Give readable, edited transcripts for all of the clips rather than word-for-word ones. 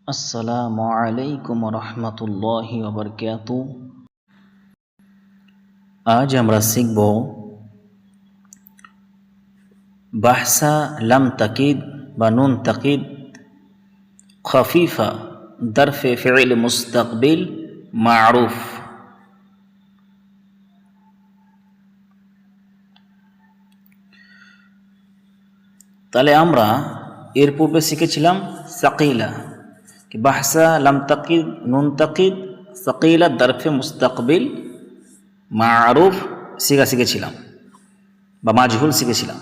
আসসালামু আলাইকুম রহমতুল্লাহি ওয়া বারাকাতুহু। আজ আমরা শিখব বাহসা লাম তাকিদ বা নুন তাকিদ খফিফা দরফে ফি'ল মুস্তাকবিল মা'রুফ। তাহলে আমরা এর পূর্বে শিখেছিলাম সাকিলা, বাহসা লাম তাকিদ নুন তাকিদ সাকিলা দরফে মুস্তাকবিল মা'রুফ শিখেছিলাম বা মাজহুল শিখেছিলাম।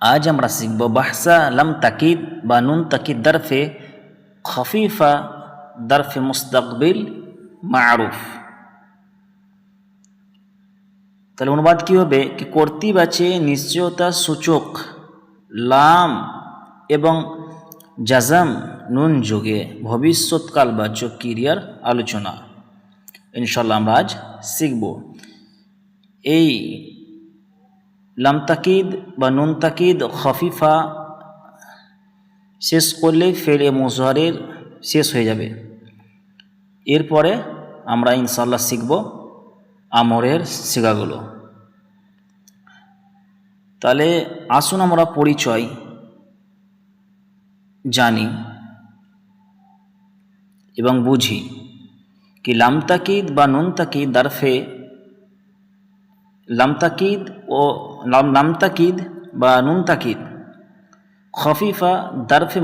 আজ আমরা শিখব বাহসা লাম তাকিদ বা নুন তাকিদ দরফে খফিফা দরফে মুস্তাকবিল মা'রুফ। তাহলে অনুবাদ কি হবে কি কর্তৃবাচে নিশ্চয়তা সূচক লাম এবং জাজম নুন যোগে ভবিষ্যৎকালবাচক ক্রিয়ার আলোচনা ইনশাআল্লাহ আমরা আজ শিখব। এই লাম তাকিদ বা নুন তাকিদ খফিফা শেষ করলে ফেলে মুজহারের শেষ হয়ে যাবে। এরপরে আমরা ইনশাআল্লাহ শিখব আমরের সিগাগুলো। তাহলে আসুন আমরা পরিচয় জানি এবং বুঝি কি লাম তাকিদ বা নুন তাকিদ দরফে লাম তাকিদ ও লাম তাকিদ বা নুন তাকিদ খফিফা দরফে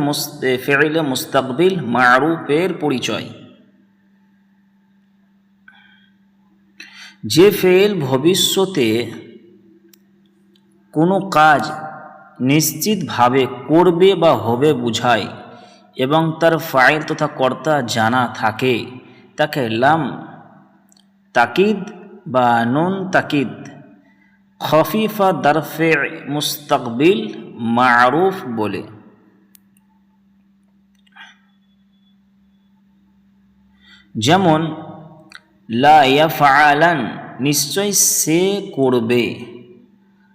ফি'ল মুস্তাকবিল মা'রুফের পরিচয়। যে ফেল ভবিষ্যতে কোনো কাজ নিশ্চিতভাবে করবে বা হবে বুঝায় এবং তার ফাইল তথা কর্তা জানা থাকে তাকে লাম তাকিদ বা নুন তাকিদ খফিফা দরফে মুস্তাকবিল মা'রুফ বলে। যেমন লা ইয়াফআলান নিশ্চয় সে করবে,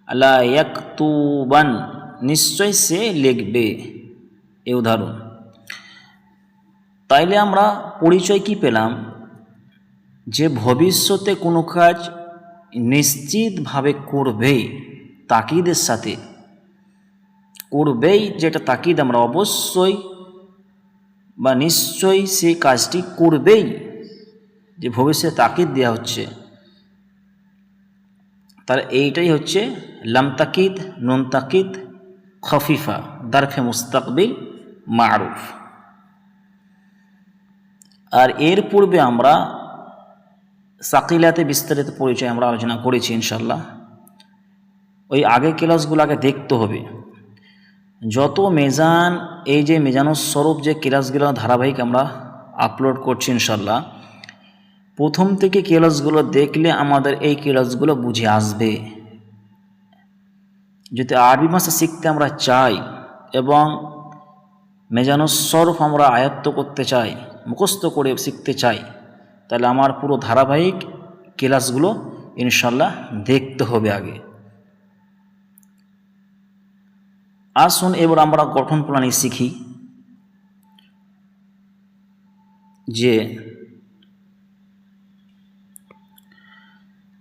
লা ইয়াকতুবান নিশ্চয় সে লিখবে, এই উদাহরণ। তাইলে আমরা পরিচয় কি পেলাম যে ভবিষ্যতে কোনো কাজ নিশ্চিতভাবে করবে তাকিদের সাথে, করবেই যেটা তাকিদ আমরা অবশ্যই বা নিশ্চয়ই সেই কাজটি করবেই, যে ভবিষ্যতে তাকিদ দেওয়া হচ্ছে। তাহলে এইটাই হচ্ছে লাম তাকিদ নুন তাকিদ খফিফা দরফে মুস্তাকবিল মা'রুফ। আর এর পূর্বে আমরা সাকিলাতে বিস্তারিত পরিচয় আমরা আলোচনা করেছি ইনশাল্লাহ। ওই আগের ক্লাসগুলো আগে দেখতে হবে। যত মেজান এই যে মেজানুস স্বরূপ যে ক্লাসগুলো ধারাবাহিক আমরা আপলোড করছি ইনশাল্লাহ, প্রথম থেকে ক্লাসগুলো দেখলে আমাদের এই ক্লাসগুলো বুঝে আসবে। যদি আরবি ভাষা শিখতে আমরা চাই এবং মেজানুস স্বরূপ আমরা আয়ত্ত করতে চাই, মুখস্থ করে শিখতে চাই, তাহলে আমার পুরো ধারাবাহিক ক্লাসগুলো ইনশাল্লাহ দেখতে হবে আগে। আসুন এবার আমরা গঠন প্রণালী শিখি। যে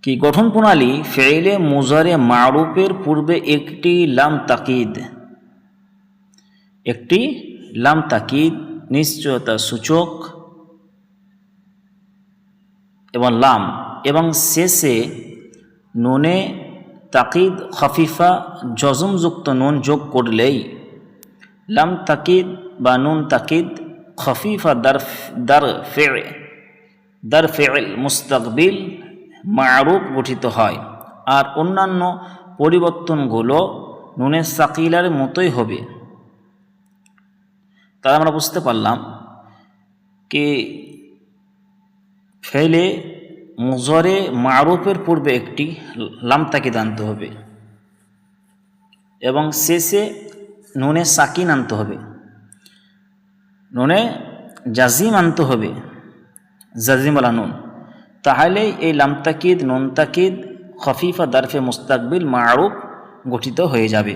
কি গঠন প্রণালী ফেইলে মুজারে মা'রুফের পূর্বে একটি লাম তাকিদ নিশ্চয়তা সূচক এবং লাম এবং শেষে নুনে তাকিদ খফিফা জজমযুক্ত নুন যোগ করলেই লাম তাকিদ বা নুন তাকিদ খফিফা দরফে মুস্তাকবিল মা'রুফ গঠিত হয়। আর অন্যান্য পরিবর্তনগুলো নুনের সাকিলার মতোই হবে। তাই আমরা বুঝতে পারলাম কি ফেলে মুজারে মা'রুফের পূর্বে একটি লাম তাকিদ আনতে হবে এবং শেষে নুনে সাকিন আনতে হবে, নুনে জাজিম আনতে হবে, জাজিমওয়ালা নুন। তাহলে এই লাম তাকিদ নুন তাকিদ খফিফা দরফে মুস্তাকবিল মা'রুফ গঠিত হয়ে যাবে।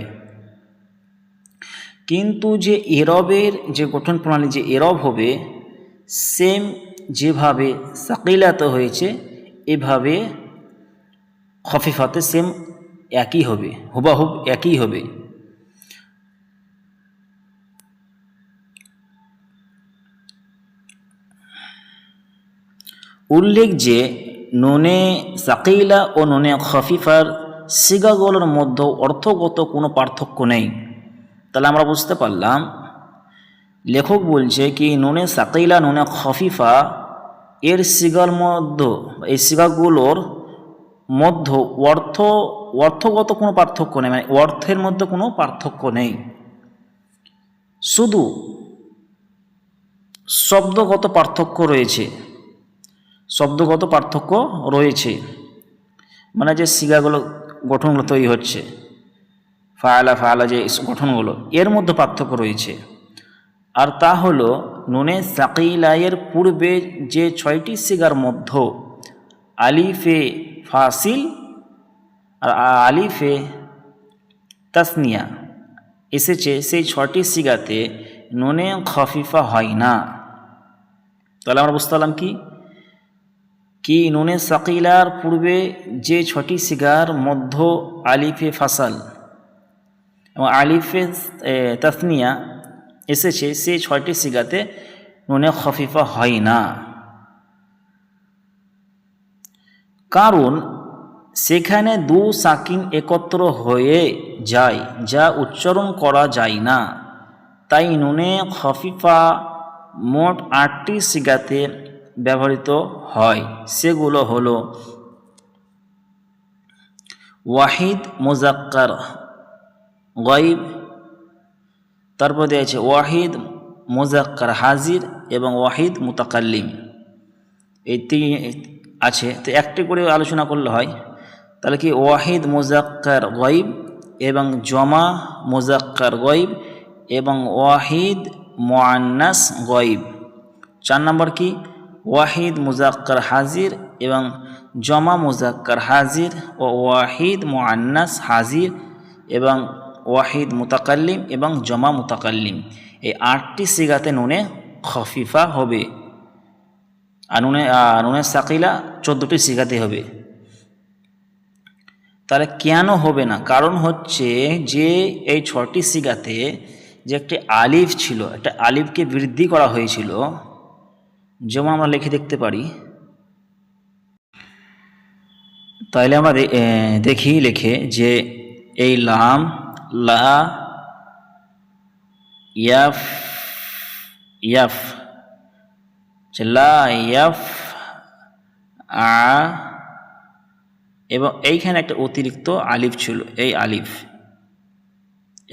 কিন্তু যে এরবের যে গঠন প্রণালী, যে এরব হবে সেম যেভাবে সাকিলাতে হয়েছে এভাবে খফিফাতে সেম একই হবে, হুবাহুব একই হবে। উল্লেখ যে নুনে সাকিলা ও নুনে খফিফার সিগাগুলোর মধ্যে অর্থগত কোনো পার্থক্য নেই। তাহলে আমরা বুঝতে পারলাম লেখক বলছে কি নুনে সাকিলা নুনে খফিফা এর সিগার মধ্যে, এই সিগাগুলোর মধ্যে অর্থগত কোনো পার্থক্য নেই, মানে অর্থের মধ্যে কোনো পার্থক্য নেই, শুধু শব্দগত পার্থক্য রয়েছে। শব্দগত পার্থক্য রয়েছে মানে যে সিগাগুলো গঠনগুলো তৈরি হচ্ছে, ফাআলা ফাআলা যে গঠনগুলো এর মধ্যে পার্থক্য রয়েছে। আর তা হলো নুনে সাকিলায়ের পূর্বে যে 6টি সিগার মধ্যে আলিফে ফাসিল আর আলিফে তাসনিয়া এসেছে, সেই 6টি সিগাতে নুনে খফিফা হয় না। তাহলে আমরা বুঝতে পারলাম কি নুনে সাকিলার পূর্বে যে 6টি সিগার মধ্য আলিফে ফাসাল এবং আলিফে তাসনিয়া এসেছে, সেই 6টি সিগাতে নুনে খফিফা হয় না, কারণ সেখানে দু সাকিন একত্র হয়ে যায় যা উচ্চারণ করা যায় না। তাই নুনে খফিফা মোট 8টি সিগাতে ব্যবহৃত হয়। সেগুলো হলো ওয়াহিদ মুজাক্কার গায়ব, তারপর দিয়েছে ওয়াহিদ মুজাক্কার হাজির এবং ওয়াহিদ মুতাকাল্লিম, এই তিন আছে। তো একটি করে আলোচনা করলে হয়। তাহলে কি ওয়াহিদ মুজাক্কার গায়ব এবং জমা মুজাক্কার গায়ব এবং ওয়াহিদ মুআন্নাস গায়ব। 4 নম্বর কি ওয়াহিদ মুজাক্কার হাজির এবং জমা মুজাক্কার হাজির ও ওয়াহিদ মুআন্নাস হাজির এবং ওয়াহিদ মুতাকাল্লিম এবং জমা মুতাকাল্লিম, এই 8টি সিগাতে নুনে খফিফা হবে। আর নুনে সাকিলা 14টি সিগাতে হবে। তাহলে কেন হবে না? কারণ হচ্ছে যে এই 6টি সিগাতে যে একটি আলিফ ছিল, একটা আলিফকে বৃদ্ধি করা হয়েছিল, যেমন আমরা লিখে দেখতে পারি। তাইলে আমরা দেখি লিখে যে এই লাম লা ইয়াফ ইয়াফ লা ইয়াফ আ, এবং এইখানে একটা অতিরিক্ত আলিফ ছিল, এই আলিফ,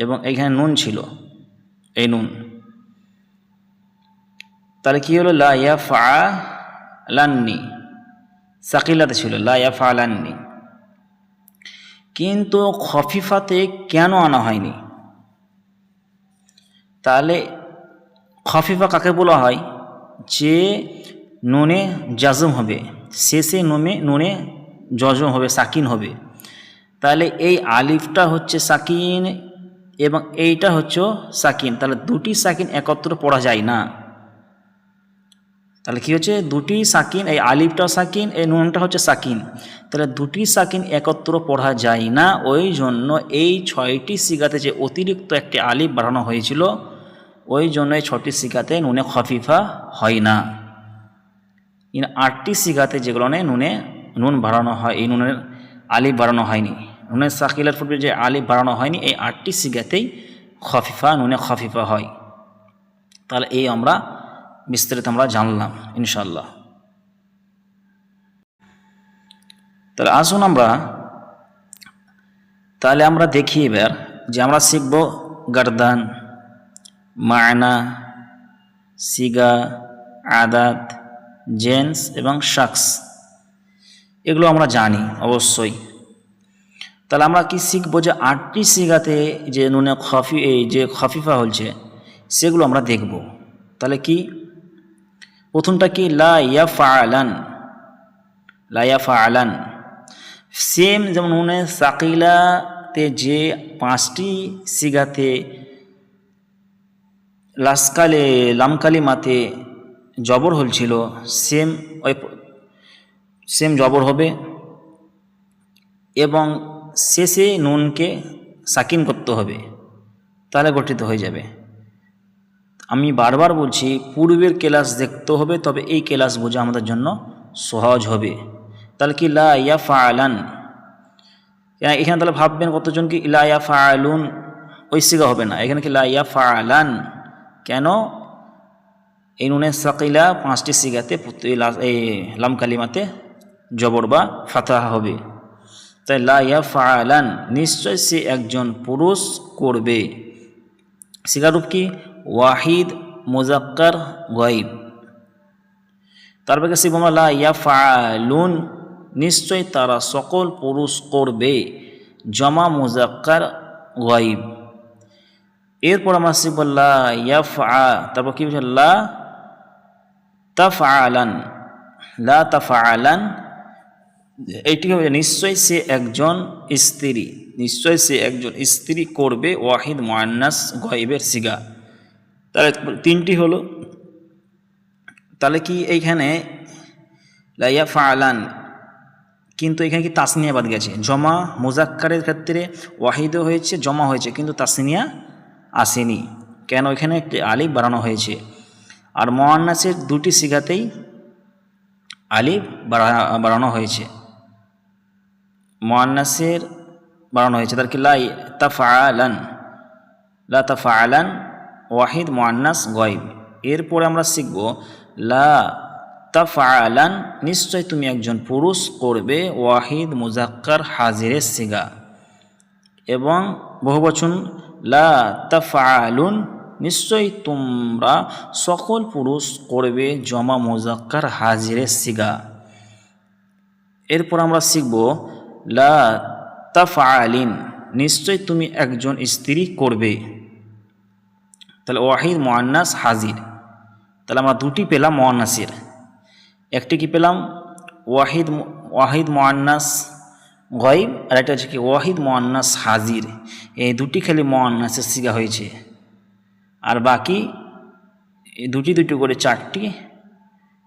এবং এইখানে নুন ছিল, এই নুন। তাহলে কি হলো লা ইয়াফআলান্নি, সাকিলাতে ছিল লা ইয়াফআলান্নি, কিন্তু খফিফাতে কেন আনা হয়নি? তাহলে খফিফা কাকে বলা হয়? যে নুনে জাজম হবে, শেষে নুনে জজম হবে, সাকিন হবে। তাহলে এই আলিফটা হচ্ছে সাকিন এবং এইটা হচ্ছে সাকিন, তাহলে দুটি সাকিন একত্র পড়া যায় না। তাহলে কি হচ্ছে দুটি সাকিন, এই আলিফটা সাকিন, এই নুনটা হচ্ছে সাকিন, তাহলে দুটি সাকিন একত্র পড়া যায় না। ওই জন্য এই 6টি সিগাতে যে অতিরিক্ত একটি আলিফ বাড়ানো হয়েছিল, ওই জন্য এই 6টি সিগাতে নুনে খফিফা হয় না। 8টি সিগাতে যেগুলো নুন বাড়ানো হয়, এই নুনের আলিফ বাড়ানো হয়নি, নুনের সাকিলার পূর্বে যে আলিফ বাড়ানো হয়নি, এই 8টি সিগাতেই নুনে খফিফা হয়। তাহলে এই আমরা বিস্তারিত আমরা জানলাম ইনশাল্লাহ। তাহলে আসুন তাহলে আমরা দেখি এবার যে আমরা শিখব গর্দান, মায়না, সিগা, আদাত, জেন্স এবং শাখস, এগুলো আমরা জানি অবশ্যই। তাহলে আমরা কি শিখবো যে 8টি সিগাতে যে নুনে যে খফিফা হচ্ছে সেগুলো আমরা দেখব। তাহলে কি প্রথমটা কি লা ইয়াফআলান, সেম যেমন নুনে সাকিলাতে যে 5টি সিগাতে লামকালিমাতে জবর হলছিল সেম জবর হবে এবং শেষে নুনকে সাকিন করতে হবে, তাহলে গঠিত হয়ে যাবে। আমি বারবার বলছি পূর্বের ক্লাস দেখতে হবে, তবে এই ক্লাস বোঝা আমাদের জন্য সহজ হবে। তাহলে কি লা ইয়াফআলান, এখানে তাহলে ভাববেন কতজন কি লা ইয়াফআলুন ওই সিগা হবে না, এখানে কি লা ইয়াফআলান। কেন? এই নুনের সাকিলা 5টি সিগাতে এই লাম কালিমাতে জবর বা ফাতাহা হবে। তাই লা ইয়াফআলান নিশ্চয় সে একজন পুরুষ করবে। সিগারূপ কি? ওয়াহিদ মুজাক্কার গায়ব। তারপরে কাছে আমরা লা ইয়াফআলুন নিশ্চয় তারা সকল পুরুষ করবে, জমা মুজাক্কার গায়ব। এরপর আমরা শিখব লা ইয়াফআ, তারপর কি বলছে লা তাফআলান, লা তাফআলান এটি হবে নিশ্চয় সে একজন স্ত্রী, নিশ্চয় সে একজন স্ত্রী করবে, ওয়াহিদ মুআন্নাস গায়বের সিগা। তাহলে 3টি হলো। তাহলে কি এইখানে লা ইয়াফআলান, কিন্তু এখানে কি তাসনিয়া বাদ গেছে। জমা মুজাক্কারের ক্ষেত্রে ওয়াহিদও হয়েছে, জমা হয়েছে, কিন্তু তাসনিয়া আসেনি। কেন? এখানে একটি আলিফ বাড়ানো হয়েছে। আর মুআন্নাসের 2টি সিগাতেই আলিফ বাড়ানো হয়েছে, মুআন্নাসের বাড়ানো হয়েছে। তার কি লা তাফআলান, লা তাফআলান ওয়াহিদ মুআন্নাস গায়ব। এরপরে আমরা শিখব লা তাফআলান নিশ্চয় তুমি একজন পুরুষ করবে, ওয়াহিদ মুজাক্কার হাজিরের সিগা। এবং বহুবচন লা তাফআলুন নিশ্চয় তোমরা সকল পুরুষ করবে, জমা মুজাক্কার হাজিরের সিগা। এরপর আমরা শিখব লা তাফআলিন নিশ্চয় তুমি একজন স্ত্রী করবে। তাহলে ওয়াহিদ মুআন্নাস হাজির। তাহলে আমরা 2টি পেলাম মুআন্নাসের, একটি কি পেলাম ওয়াহিদ মুআন্নাস গায়ব, আর একটা হচ্ছে কি ওয়াহিদ মুআন্নাস হাজির। এই 2টি খালি মুআন্নাসের সিগা হয়েছে, আর বাকি 2টি করে 4টি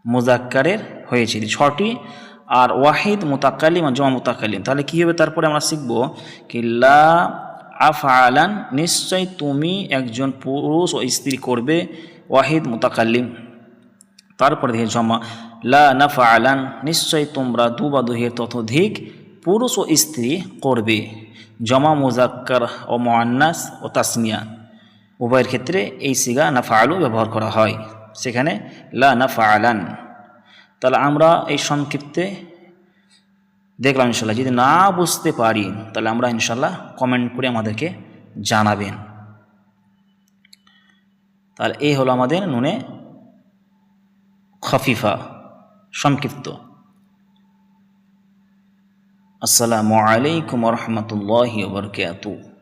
মুজাক্কারের হয়েছে, 6টি। আর ওয়াহিদ মুতাকাল্লিম আর জমা মুতাকাল্লিম। তাহলে কী হবে? তারপরে আমরা শিখব কি লা আফআলান নিশ্চয় তুমি একজন পুরুষ ও স্ত্রী করবে, ওয়াহিদ মুতাকাল্লিম। তারপরে দেখে জমা লা নাফআলান নিশ্চয় তোমরা 2 বা 2 এর ততোধিক পুরুষ ও স্ত্রী করবে, জমা মুজাক্কার ও মুআন্নাস ও তাসনিয়া উভয়ের ক্ষেত্রে এই সিগা নাফআলু ব্যবহার করা হয়, সেখানে লা নাফআলান। তাহলে আমরা এই সংক্ষিপ্তে দেখলাম। ইনশাল্লাহ যদি না বুঝতে পারি তাহলে আমরা ইনশাল্লাহ কমেন্ট করে আমাদেরকে জানাবেন। তাহলে এই হলো আমাদের নুনে খাফিফা সংক্ষিপ্ত। আসসালামু আলাইকুম ওয়া রাহমাতুল্লাহি ওয়া বারাকাতুহু।